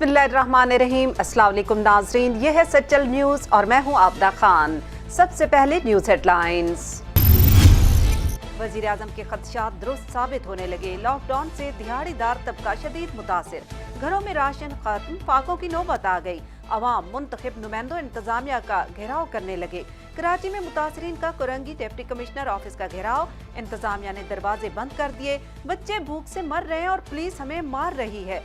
बिस्मिल्लाहिर्रहमानिर्रहीम। अस्सलाम वालेकुम नाज़रीन, ये है सचल न्यूज़ और मैं हूँ आबदा खान। सबसे पहले न्यूज़ हेडलाइंस। वज़ीर आज़म के खदशात दुरुस्त साबित होने लगे। लॉकडाउन से दिहाड़ीदार तबका शदीद मुतासिर। घरों में राशन खत्म, फाकों की नौबत आ गई। अवाम मुंतखब नुमाइंदों इंतजामिया का घेराव करने लगे। कराची में मुतासरीन का कुरंगी डिप्टी कमिश्नर ऑफिस का घेराव। इंतजामिया ने दरवाजे बंद कर दिए। बच्चे भूख से मर रहे हैं और पुलिस हमें मार रही है।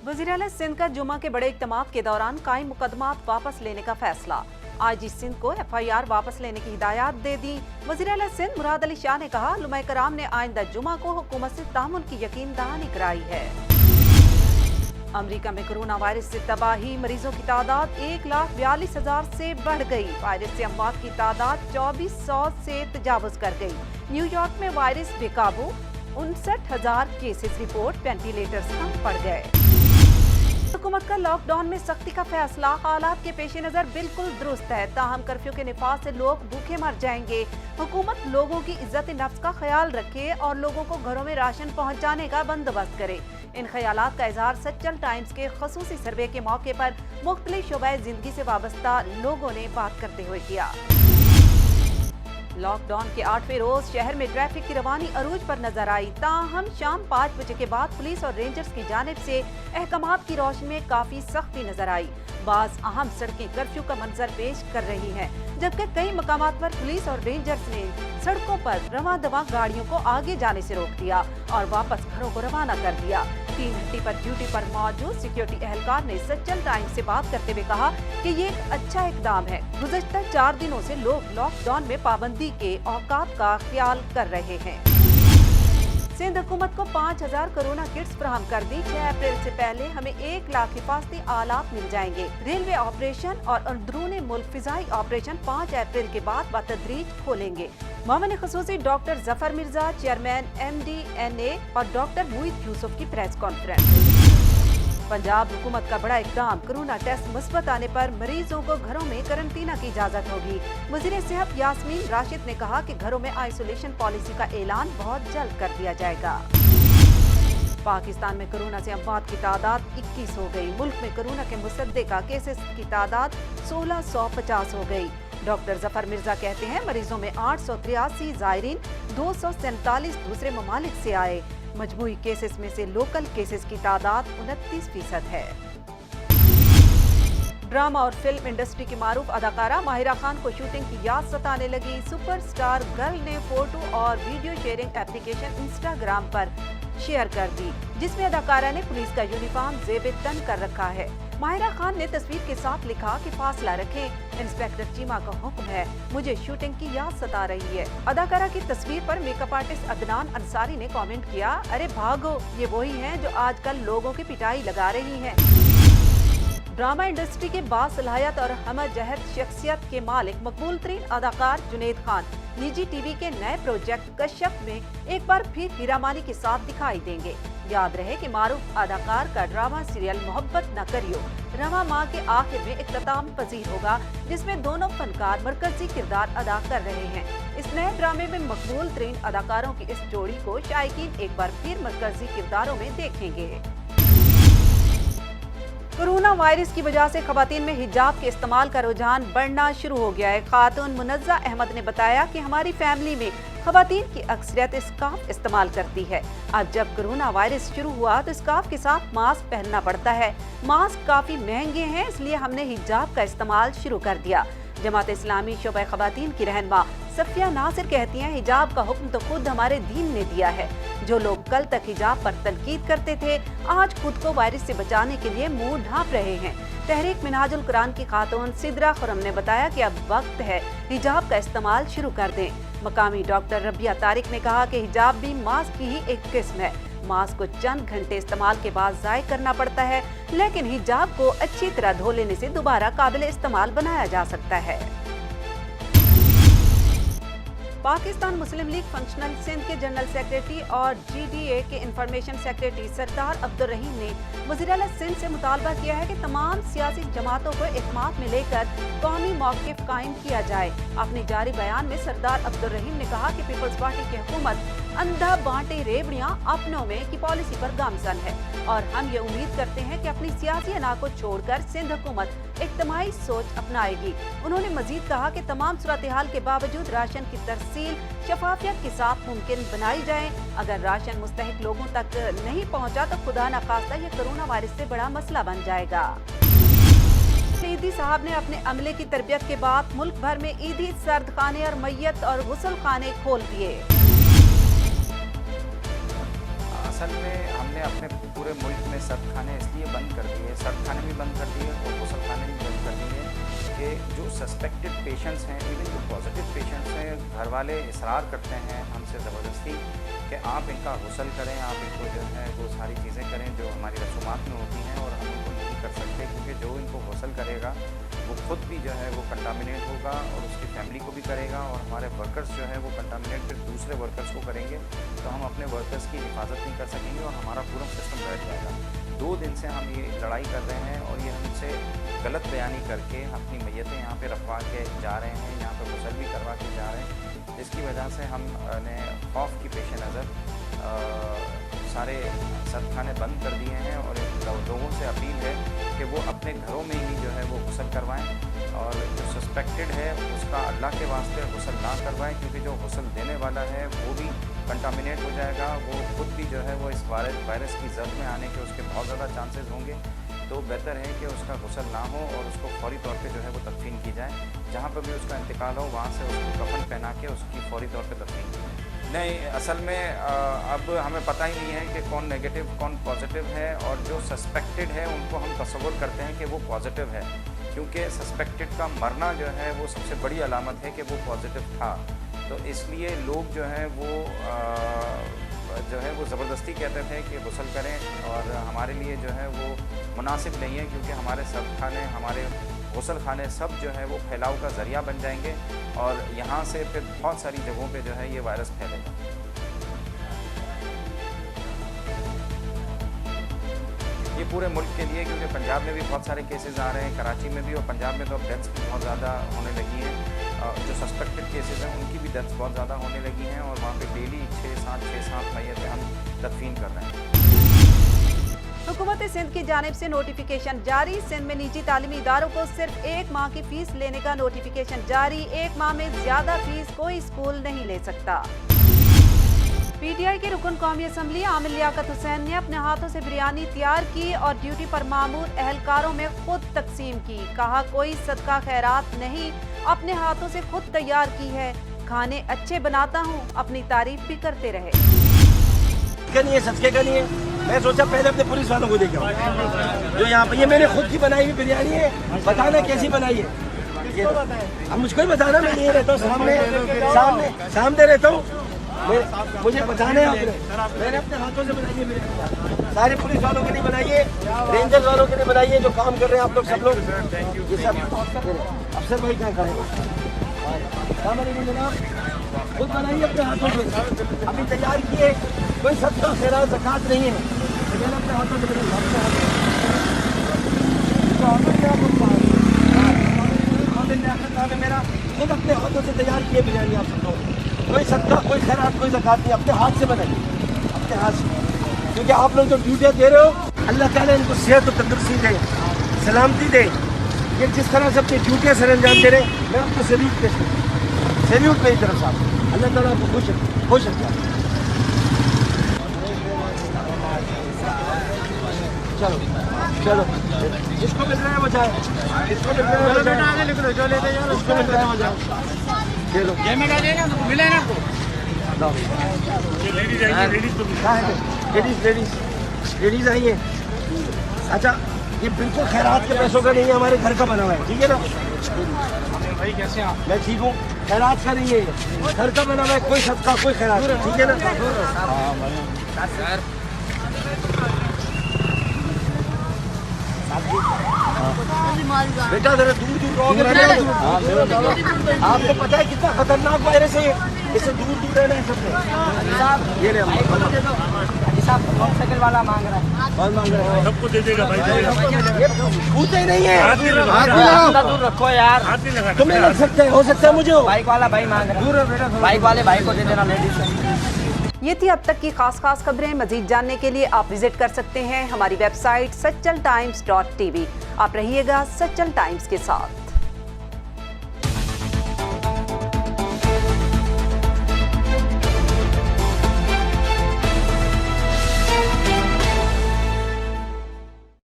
वज़ीर आला सिंध का जुमा के बड़े इज्तिमा के दौरान कायम मुकदमात वापस लेने का फैसला। IG सिंध को FIR वापस लेने की हिदायत दे दी। वज़ीर आला सिंध मुराद अली शाह ने कहा, उलमाए कराम ने आइंदा जुमा को हुकूमत से तामुन की यकीन दहानी कराई है। अमेरिका में कोरोना वायरस से तबाही, मरीजों की तादाद 1,42,000 से बढ़ गई। वायरस से अमवात की तादाद 2,400 से तजावुज कर गई। न्यूयॉर्क में वायरस बेकाबू, 59,000 केसेस रिपोर्ट, वेंटिलेटर्स कम पड़ गए। हुकूमत का लॉकडाउन में सख्ती का फैसला हालात के पेश नज़र बिल्कुल दुरुस्त है, ताहम कर्फ्यू के निफाज से लोग भूखे मर जाएंगे। हुकूमत लोगों की इज्जत नफ्स का ख्याल रखे और लोगों को घरों में राशन पहुंचाने का बंदोबस्त करे। इन ख्यालात का इजहार सचल टाइम्स के खसूसी सर्वे के मौके पर मुख्तलिफ शोबाए जिंदगी से वाबस्ता लोगों ने बात करते हुए किया। लॉकडाउन के 8वें रोज शहर में ट्रैफिक की रवानी अरूज पर नजर आई। ताहम शाम 5 बजे के बाद पुलिस और रेंजर्स की जानिब से अहकामात की रोशनी में काफी सख्ती नजर आई। बाज अहम सड़कें कर्फ्यू का मंजर पेश कर रही हैं, जबकि कई मकामात पर पुलिस और रेंजर्स ने सड़कों पर रवां दवा गाड़ियों को आगे जाने से रोक दिया और वापस घरों को रवाना कर दिया। 3 घंटे पर ड्यूटी पर मौजूद सिक्योरिटी एहलकार ने सचल टाइम्स से बात करते हुए कहा कि ये एक अच्छा इकदाम है। गुज़श्ता 4 दिनों से लोग लॉकडाउन में पाबंदी के औकात का ख्याल कर रहे हैं। सिंध हुकूमत को 5,000 कोरोना किट्स फराहम कर दी। 6 अप्रैल से पहले हमें 1 लाख हिफाजती आलात मिल जाएंगे। रेलवे ऑपरेशन और अंदरूनी मुल्क फिजाई ऑपरेशन 5 अप्रैल के बाद बतदरीज खोलेंगे। मोमिन खसूसी doctor Zafar Mirza, chairman MDNA और डॉक्टर मुईद यूसुफ की प्रेस कॉन्फ्रेंस। पंजाब हुकूमत का बड़ा इकदाम, कोरोना टेस्ट मुस्बत आने पर मरीजों को घरों में करंटीना की इजाजत होगी। वज़ीर सेहत यास्मीन राशिद ने कहा कि घरों में आइसोलेशन पॉलिसी का ऐलान बहुत जल्द कर दिया जाएगा। पाकिस्तान में कोरोना से अमवात की तादाद 21 हो गई। मुल्क में कोरोना के मुसद्दिका केसेस की तादाद 1650 हो गई। डॉक्टर जफर मिर्जा कहते हैं, मरीजों में 883 ज़ायरीन, 247 दूसरे ममालिक से आए। मजमूई केसेस में से लोकल केसेस की तादाद 29% है। ड्रामा और फिल्म इंडस्ट्री की मारूफ अदाकारा माहिरा खान को शूटिंग की याद सताने लगी। सुपरस्टार गर्ल ने फोटो और वीडियो शेयरिंग एप्लीकेशन इंस्टाग्राम पर शेयर कर दी, जिसमें अदाकारा ने पुलिस का यूनिफॉर्म ज़ेब तन कर रखा है। माहिरा खान ने तस्वीर के साथ लिखा कि फासला रखें, इंस्पेक्टर चीमा का हुक्म है, मुझे शूटिंग की याद सता रही है। अदाकारा की तस्वीर पर मेकअप आर्टिस्ट अदनान अंसारी ने कमेंट किया, अरे भागो, ये वही हैं जो आजकल लोगों की पिटाई लगा रही हैं। ड्रामा इंडस्ट्री के बासलाहियत और हमजहत शख्सियत के मालिक मकबूल तरीन अदाकार जुनैद खान निजी टीवी के नए प्रोजेक्ट कश्यप में एक बार फिर हीरामानी के साथ दिखाई देंगे। याद रहे कि मारूफ अदाकार का ड्रामा सीरियल मोहब्बत न करियो रवां माह के आखिर में इख्तिताम पजीर होगा, जिसमें दोनों फनकार मरकजी किरदार अदा कर रहे हैं। इस नए ड्रामे में मकबूल तरीन अदाकारों की इस जोड़ी को शायकीन एक बार फिर मरकजी किरदारों में देखेंगे। कोरोना वायरस की वजह से खवातीन में हिजाब के इस्तेमाल का रुझान बढ़ना शुरू हो गया है। खातून मुनज़्ज़ा अहमद ने बताया कि हमारी फैमिली में खवातीन की अक्सरियत स्कार्फ इस्तेमाल करती है। अब जब कोरोना वायरस शुरू हुआ तो स्कार्फ के साथ मास्क पहनना पड़ता है। मास्क काफी महंगे हैं, इसलिए हमने हिजाब का इस्तेमाल शुरू कर दिया। जमात इस्लामी शोबा खवातीन की रहनुमा सफिया नासिर कहती हैं, हिजाब का हुक्म तो खुद हमारे दीन ने दिया है। जो लोग कल तक हिजाब पर तनकीद करते थे, आज खुद को वायरस से बचाने के लिए मुंह ढांप रहे हैं। तहरीक मिनहाजुल कुरान की खातून सिद्रा खुरम ने बताया कि अब वक्त है हिजाब का इस्तेमाल शुरू कर दें। मकामी डॉक्टर रबिया तारिक ने कहा कि हिजाब भी मास्क की ही एक किस्म है। मास्क को चंद घंटे इस्तेमाल के बाद ज़ाय करना पड़ता है, लेकिन हिजाब को अच्छी तरह धो लेने से दोबारा काबिल इस्तेमाल बनाया जा सकता है। पाकिस्तान मुस्लिम लीग फंक्शनल सिंध के जनरल सेक्रेटरी और GDA के इंफॉर्मेशन सेक्रेटरी सरदार अब्दुल रहीम ने वज़ीर आला सिंध से मुतालबा किया है कि तमाम सियासी जमातों को इत्तेमाद में लेकर कौमी मौक़िफ़ कायम किया जाए। अपने जारी बयान में सरदार अब्दुल रहीम ने कहा कि पीपल्स पार्टी की हुकूमत अंधा बांटे रेवड़ियां अपनों में की पॉलिसी पर गामजन है और हम ये उम्मीद करते हैं कि अपनी सियासी अना को छोड़कर सिंध हुकूमत इज्तिमाई सोच अपनाएगी। उन्होंने मजीद कहा कि तमाम सूरत हाल के बावजूद राशन की तरसील शफाफियत के साथ मुमकिन बनाई जाए। अगर राशन मुस्तहिक लोगों तक नहीं पहुँचा तो खुदा न खास्ता ये कोरोना वायरस से बड़ा मसला बन जाएगा। ईदी साहब ने अपने अमले की तरबियत के बाद मुल्क भर में ईदी सर्द खाने और मैयत और गुस्ल खाने खोल दिए। असल में हमने अपने पूरे मुल्क में सर्द खाने इसलिए बंद कर दिए, सर्द खाने भी बंद कर दिए और गुस्ल खाने भी बंद कर दिए कि जो सस्पेक्टेड पेशेंट्स हैं, इवन जो पॉजिटिव पेशेंट्स हैं, घर वाले इसरार करते हैं हमसे ज़बरदस्ती कि आप इनका गुस्ल करें, आप इनको जो है वो सारी चीज़ें करें जो हमारी रसूमात में होती हैं, और हम उनको नहीं कर सकते क्योंकि जो इनको गुस्ल करेगा वो खुद भी जो है वो कंटामिनेट होगा और उसकी फैमिली को भी करेगा, और हमारे वर्कर्स जो है वो कंटामिनेट फिर दूसरे वर्कर्स को करेंगे, तो हम अपने वर्कर्स की हिफाजत नहीं कर सकेंगे और हमारा पूरा सिस्टम बैठ जाएगा। 2 दिन से हम ये लड़ाई कर रहे हैं और ये हमसे गलत बयानी करके अपनी मैयतें यहाँ पे रखवा के जा रहे हैं, यहाँ पे गुस्ल भी करवा के जा रहे हैं, जिसकी वजह से हमने खौफ की पेश नज़र सारे सर्द खाने बंद कर दिए हैं और लोगों से अपील है कि वो अपने घरों में ही जो है वो गुस्ल करवाएं, और जो सस्पेक्टेड है उसका अल्लाह के वास्ते गुस्ल ना करवाएं, क्योंकि जो गुस्ल देने वाला है वो भी कंटामिनेट हो जाएगा, वो खुद भी जो है वो इस वायरस की जद में आने के उसके बहुत ज़्यादा चांसेस होंगे। तो बेहतर है कि उसका गुस्ल ना हो और उसको फौरी तौर पे जो है वो तदफीन की जाए, जहाँ पर भी उसका इंतकाल हो वहाँ से उसको कफन पहना के उसकी फौरी तौर पे तदफीन की जाए। नहीं, असल में अब हमें पता ही नहीं है कि कौन नेगेटिव कौन पॉजिटिव है, और जो सस्पेक्टेड है उनको हम तसव्वुर करते हैं कि वो पॉजिटिव है, क्योंकि सस्पेक्टेड का मरना जो है वो सबसे बड़ी अलामत है कि वो पॉजिटिव था। तो इसलिए लोग जो है वो ज़बरदस्ती कहते थे कि गुस्ल करें, और हमारे लिए जो है वो मुनासिब नहीं है, क्योंकि हमारे सर्द खाने, हमारे गुस्ल खाने सब जो है वो फैलाव का ज़रिया बन जाएंगे और यहाँ से फिर बहुत सारी जगहों पे जो है ये वायरस फैलेगा। ये पूरे मुल्क के लिए, क्योंकि पंजाब में भी बहुत सारे केसेस आ रहे हैं, कराची में भी, और पंजाब में तो अब डेथ्स भी बहुत ज़्यादा होने लगी हैं। जो सस्पेक्टेड केसेस हैं उनकी भी डेथ्स बहुत ज़्यादा होने लगी हैं, और वहाँ पे डेली 6-7 मैयतें हम तदफीन कर रहे हैं। हुकूमत सिंध की जानिब से नोटिफिकेशन जारी। सिंध में निजी तालीमी इदारों को सिर्फ 1 माह की फीस लेने का नोटिफिकेशन जारी। 1 माह में ज्यादा फीस कोई स्कूल नहीं ले सकता। पीटीआई के रुकन कौमी असम्बली आमिर लियाकत हुसैन ने अपने हाथों से बिरयानी तैयार की और ड्यूटी पर मामूर एहलकारों में खुद तकसीम की। कहा कोई सदका खैरात नहीं, अपने हाथों से खुद तैयार की है। खाने अच्छे बनाता हूँ, अपनी तारीफ भी करते रहे। नहीं है, सदके का नहीं है। मैं सोचा पहले अपने पुलिस वालों को लेके आऊँ जो यहाँ पे, ये मैंने खुद की बनाई हुई बिरयानी है, बताना कैसी बनाई है ये, अब मुझको ही बताना, मैं नहीं रहता हूँ सामने रहता हूँ, मुझे बताना है आपने। मैंने अपने हाथों से बनाई है बिरयानी, सारे पुलिस वालों के लिए बनाई है, रेंजर्स वालों के लिए बनाई है, जो काम कर रहे हैं आप लोग सब लोग, ये सब अफसर भाई क्या करें खुद बनाइए अपने हाथों से, अभी तैयार किए, कोई सदका खैरात ज़कात नहीं है, मैंने अपने हाथों से मेरा खुद अपने हाथों से तैयार किए बिरयानी आप सब लोग, कोई सदका कोई खैरात कोई ज़कात नहीं, अपने हाथ से बनाइए, अपने हाथ से, क्योंकि आप लोग जो ड्यूटियाँ दे रहे हो अल्लाह ताला इनको सेहत और तंदुरुस्ती दे, सलामती दे, ये जिस तरह से अपनी ड्यूटियाँ सर अंजाम दे रहे हैं, मैं आपको सैल्यूट पेश करता हूँ, सैल्यूट मेरी तरफ से आप, अल्लाह ताला आपको खुश रखे। चलो जिसको मिल रहा है वो जाए, जिसको मिल रहा है बेटा आगे लिख लो, जो लेते जाओ उसको मिल रहा है वो जाओ, चलो ये में डालिएगा तो मिले ना आपको। लेडीज आइए। अच्छा ये बिल्कुल खैरात के पैसों का नहीं है, हमारे घर का बना हुआ है, ठीक है ना भाई? कैसे आप? मैं ठीक हूँ, खैरात का नहीं है, ये घर का बना हुआ है, कोई सदका कोई खैरात, ठीक है ना? बेटा जरा दूर आपको पता है कितना खतरनाक वायरस है, इससे दूर रहना है सबसे। ये मोटरसाइकिल वाला मांग रहा है, सबको दे देगा भाई, पूछते नहीं है, दूर रखो यार, तुम्हें लग सकता है, हो सकता है मुझे, बाइक वाला भाई मांग रहा है, बाइक वाले भाई को दे देना लेडीज। یہ تھی اب تک کی خاص خبریں. مزید جاننے کے لیے آپ وزٹ کر سکتے ہیں ہماری ویب سائٹ سچل ٹائمز.tv. آپ رہیے گا سچل ٹائمز کے ساتھ.